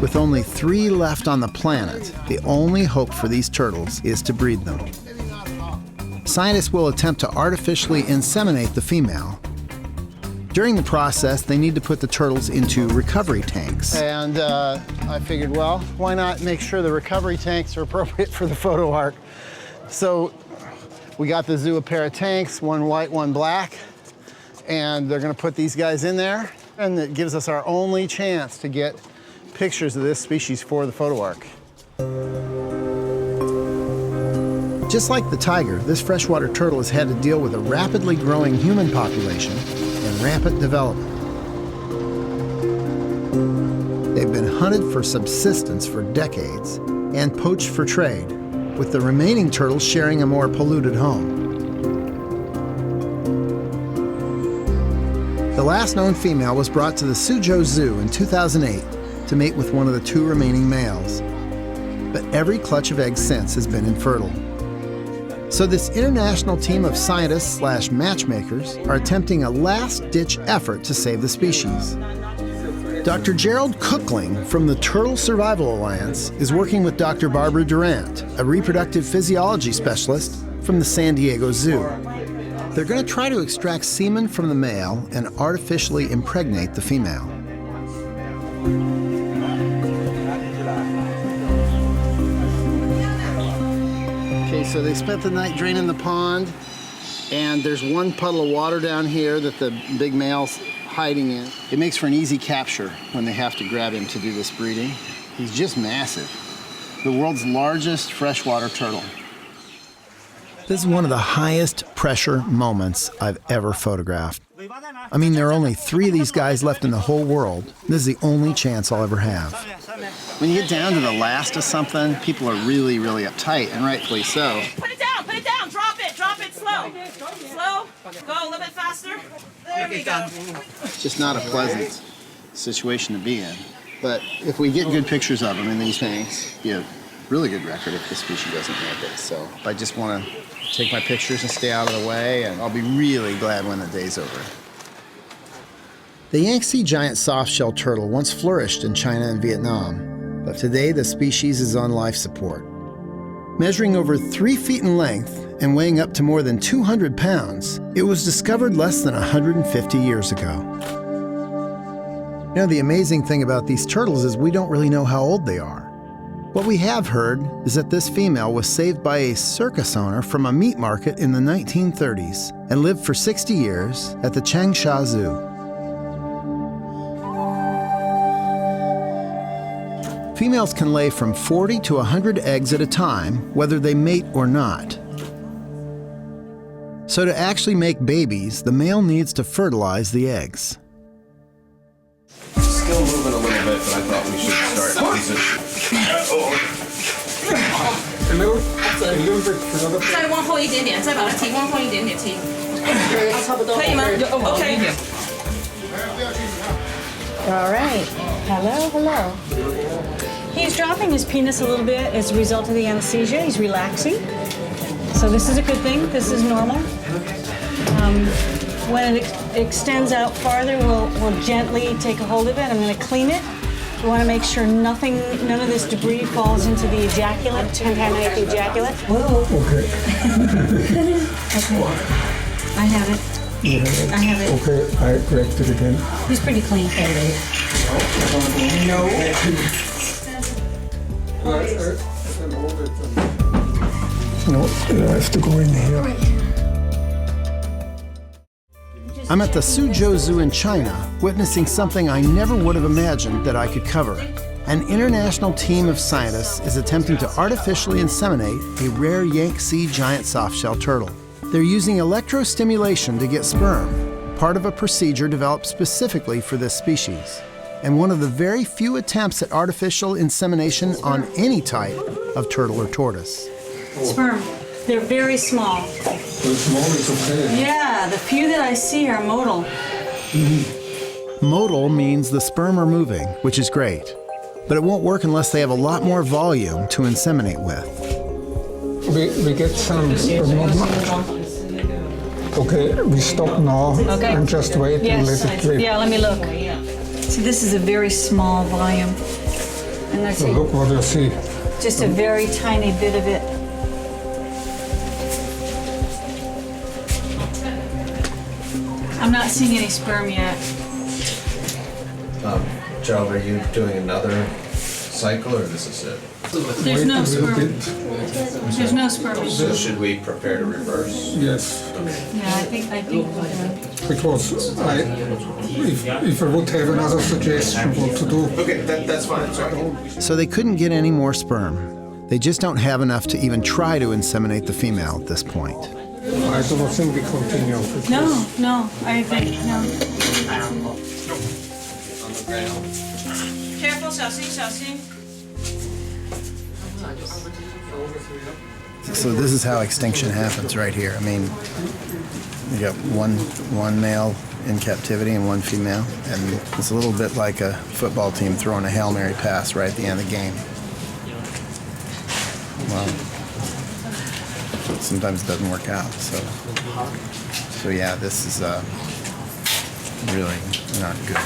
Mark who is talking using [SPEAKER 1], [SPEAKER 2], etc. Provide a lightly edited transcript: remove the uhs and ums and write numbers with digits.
[SPEAKER 1] With only 3 left on the planet, the only hope for these turtles is to breed them. Scientists will attempt to artificially inseminate the female. During the process, they need to put the turtles into recovery tanks. And I figured, well, why not make sure the recovery tanks are appropriate for the photo arc? So we got the zoo a pair of tanks, one white, one black, and they're gonna put these guys in there, and it gives us our only chance to get pictures of this species for the photo arc. Just like the tiger, this freshwater turtle has had to deal with a rapidly growing human population and rampant development. They've been hunted for subsistence for decades and poached for trade, with the remaining turtles sharing a more polluted home. The last known female was brought to the Suzhou Zoo in 2008 to mate with one of the 2 remaining males. But every clutch of eggs since has been infertile. So this international team of scientists/matchmakers are attempting a last-ditch effort to save the species. Dr. Gerald Cookling from the Turtle Survival Alliance is working with Dr. Barbara Durant, a reproductive physiology specialist from the San Diego Zoo. They're going to try to extract semen from the male and artificially impregnate the female. Okay, so they spent the night draining the pond, and there's one puddle of water down here that the big male's hiding in. It makes for an easy capture when they have to grab him to do this breeding. He's just massive. The world's largest freshwater turtle. This is one of the highest pressure moments I've ever photographed. I mean, there are only 3 of these guys left in the whole world. This is the only chance I'll ever have. When you get down to the last of something, people are really, really uptight, and rightfully so.
[SPEAKER 2] Put it down, drop it, slow. Slow, go a little bit faster. There we go.
[SPEAKER 1] It's just not a pleasant situation to be in. But if we get good pictures of them in these tanks, you have a really good record if the species doesn't make it. So I just want to take my pictures and stay out of the way, and I'll be really glad when the day's over. The Yangtze giant softshell turtle once flourished in China and Vietnam, but today the species is on life support. Measuring over 3 feet in length and weighing up to more than 200 pounds, it was discovered less than 150 years ago. You know, the amazing thing about these turtles is we don't really know how old they are. What we have heard is that this female was saved by a circus owner from a meat market in the 1930s and lived for 60 years at the Changsha Zoo. Females can lay from 40 to 100 eggs at a time, whether they mate or not. So to actually make babies, the male needs to fertilize the eggs.
[SPEAKER 3] Still moving a little bit, but I thought we should start.
[SPEAKER 4] All right. Hello. He's dropping his penis a little bit as a result of the anesthesia. He's relaxing. So this is a good thing. This is normal. When it extends out farther, we'll gently take a hold of it. I'm going to clean it. We want to make sure none of this debris falls into the ejaculate, contaminate the ejaculate.
[SPEAKER 5] Okay.
[SPEAKER 4] Okay. I have it. I have it.
[SPEAKER 5] Okay, I correct it again.
[SPEAKER 4] He's pretty clean.
[SPEAKER 5] No, I have to go in here.
[SPEAKER 1] I'm at the Suzhou Zoo in China, witnessing something I never would have imagined that I could cover. An international team of scientists is attempting to artificially inseminate a rare Yangtze giant softshell turtle. They're using electrostimulation to get sperm, part of a procedure developed specifically for this species, and one of the very few attempts at artificial insemination on any type of turtle or tortoise.
[SPEAKER 4] Sperm. They're very small.
[SPEAKER 5] So small is okay.
[SPEAKER 4] Yeah, the few that I see are motile.
[SPEAKER 1] Motile means the sperm are moving, which is great, but it won't work unless they have a lot more volume to inseminate with.
[SPEAKER 5] We get some Okay, we stop now and just wait and let it drip.
[SPEAKER 4] Yeah, let me look. See, this is a very small volume. And let's
[SPEAKER 5] So
[SPEAKER 4] see,
[SPEAKER 5] look what you see.
[SPEAKER 4] just a very tiny bit of it. I'm not seeing any sperm yet.
[SPEAKER 3] Gerald, are you doing another cycle or this is it?
[SPEAKER 4] There's no
[SPEAKER 5] Wait a little
[SPEAKER 4] sperm.
[SPEAKER 5] bit.
[SPEAKER 4] There's no sperm.
[SPEAKER 3] So should we prepare to reverse?
[SPEAKER 5] Yes,
[SPEAKER 4] Yeah, I think we're good.
[SPEAKER 5] because if I would have another suggestion what to do,
[SPEAKER 3] Okay, that's fine. Sorry.
[SPEAKER 1] So they couldn't get any more sperm. They just don't have enough to even try to inseminate the female at this point.
[SPEAKER 5] I do not think we continue. because
[SPEAKER 4] No, I think, no.
[SPEAKER 2] Careful, 小心，小心。
[SPEAKER 1] So this is how extinction happens right here. I mean, you got one male in captivity and one female, and it's a little bit like a football team throwing a Hail Mary pass right at the end of the game. Well, sometimes it doesn't work out. So yeah, this is really not good.